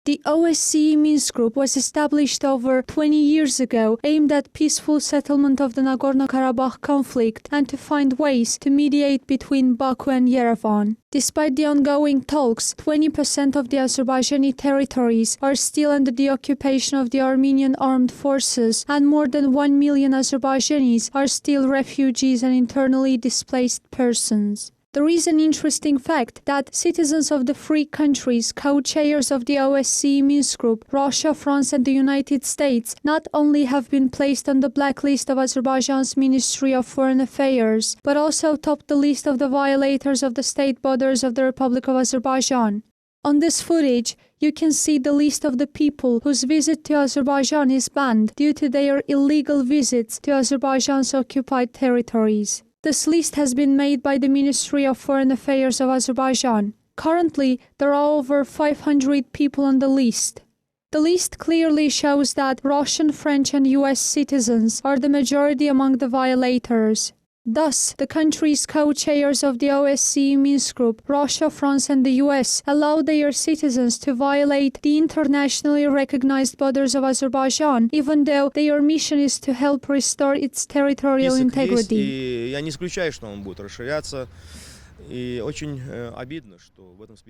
The OSCE Minsk Group was established over 20 years ago, aimed at peaceful settlement of the Nagorno-Karabakh conflict and to find ways to mediate between Baku and Yerevan. Despite the ongoing talks, 20% of the Azerbaijani territories are still under the occupation of the Armenian armed forces, and more than 1 million Azerbaijanis are still refugees and internally displaced persons. There is an interesting fact that citizens of the three countries, co-chairs of the OSCE Minsk Group, Russia, France and the United States, not only have been placed on the blacklist of Azerbaijan's Ministry of Foreign Affairs, but also topped the list of the violators of the state borders of the Republic of Azerbaijan. On this footage, you can see the list of the people whose visit to Azerbaijan is banned due to their illegal visits to Azerbaijan's occupied territories. This list has been made by the Ministry of Foreign Affairs of Azerbaijan. Currently, there are over 500 people on the list. The list clearly shows that Russian, French and US citizens are the majority among the violators. Thus, the countries co-chairs of the OSCE Minsk Group, Russia, France and the US, allow their citizens to violate the internationally recognized borders of Azerbaijan, even though their mission is to help restore its territorial integrity.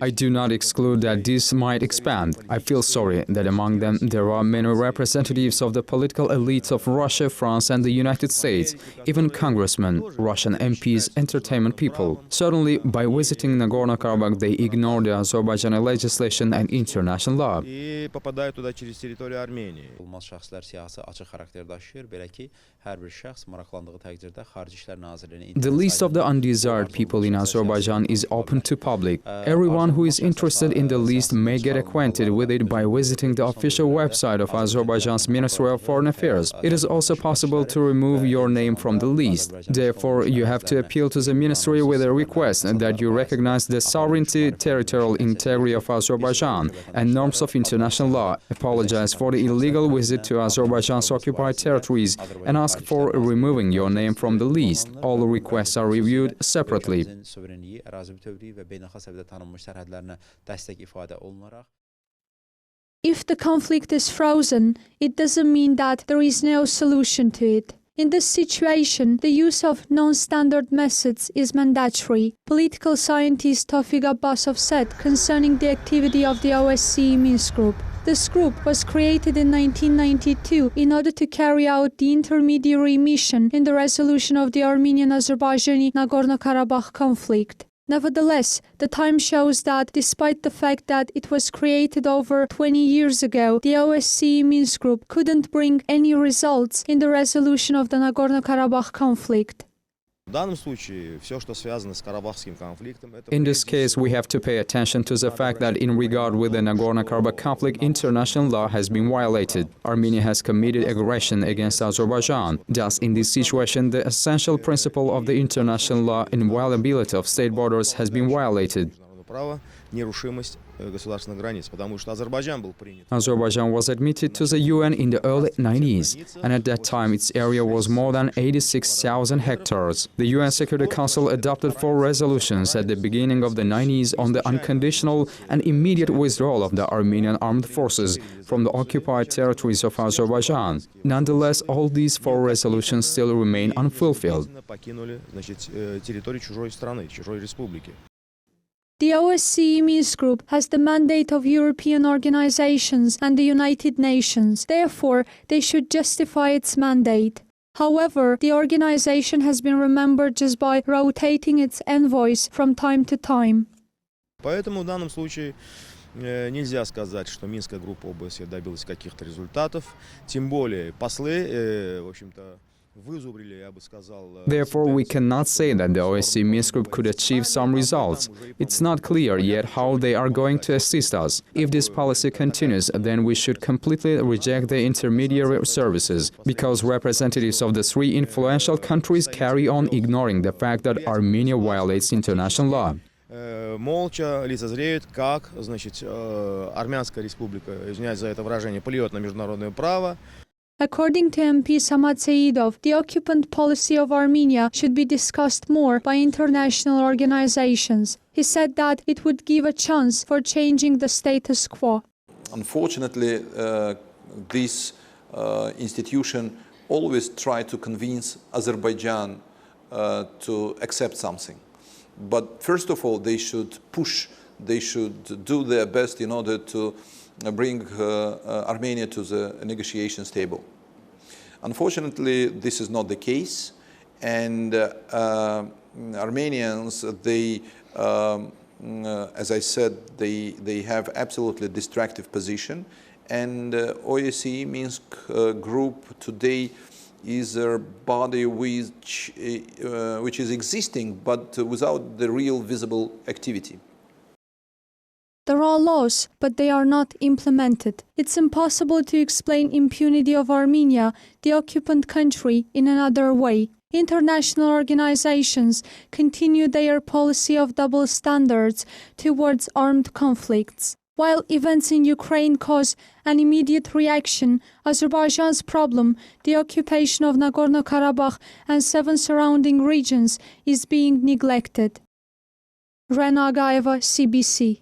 I do not exclude that this might expand. I feel sorry that among them there are many representatives of the political elites of Russia, France and the United States, even congressmen, Russian MPs, entertainment people. Certainly, by visiting Nagorno-Karabakh, they ignore the Azerbaijani legislation and international law. The list of the undesired people in Azerbaijan is open to public. Everyone who is interested in the list may get acquainted with it by visiting the official website of Azerbaijan's Ministry of Foreign Affairs. It is also possible to remove your name from the list. Therefore, you have to appeal to the ministry with a request that you recognize the sovereignty, territorial integrity of Azerbaijan and norms of international law, apologize for the illegal visit to Azerbaijan's occupied territories, and ask for removing your name from the list. All requests are reviewed separately. If the conflict is frozen, it doesn't mean that there is no solution to it. In this situation, the use of non-standard methods is mandatory. Political scientist Tofik Abbasov said concerning the activity of the OSCE Minsk Group. This group was created in 1992 in order to carry out the intermediary mission in the resolution of the Armenian-Azerbaijani Nagorno-Karabakh conflict. Nevertheless, the time shows that despite the fact that it was created over 20 years ago, the OSCE Minsk Group couldn't bring any results in the resolution of the Nagorno-Karabakh conflict. In this case, we have to pay attention to the fact that in regard with the Nagorno-Karabakh conflict, international law has been violated. Armenia has committed aggression against Azerbaijan. Thus, in this situation, the essential principle of the international law, inviolability of state borders, has been violated. Azerbaijan was admitted to the UN in the early 90s, and at that time its area was more than 86,000 hectares. The UN Security Council adopted 4 resolutions at the beginning of the 90s on the unconditional and immediate withdrawal of the Armenian armed forces from the occupied territories of Azerbaijan. Nonetheless, all these 4 resolutions still remain unfulfilled. The OSCE Minsk Group has the mandate of European organizations and the United Nations. Therefore, they should justify its mandate. However, the organization has been remembered just by rotating its envoys from time to time. Поэтому в данном случае нельзя сказать, что Минская группа ОБСЕ добилась каких-то результатов, тем более послы, в общем-то, Therefore, we cannot say that the OSCE Minsk Group could achieve some results. It's not clear yet how they are going to assist us. If this policy continues, then we should completely reject the intermediary services, because representatives of the 3 influential countries carry on ignoring the fact that Armenia violates international law. Молча лицезреют, как, значит, Армянская республика, извиняюсь за это выражение, плюет на международное право. According to MP Samad Seidov, the occupant policy of Armenia should be discussed more by international organizations. He said that it would give a chance for changing the status quo. Unfortunately, this institution always try to convince Azerbaijan to accept something. But first of all, they should push, they should do their best in order to bring Armenia to the negotiations table. Unfortunately, this is not the case, and Armenians, they, as I said, they have absolutely destructive position, and OSCE Minsk group today is a body which is existing, but without the real visible activity. There are laws, but they are not implemented. It's impossible to explain impunity of Armenia, the occupant country, in another way. International organizations continue their policy of double standards towards armed conflicts. While events in Ukraine cause an immediate reaction, Azerbaijan's problem, the occupation of Nagorno-Karabakh and 7 surrounding regions, is being neglected. Rena Agayeva, CBC.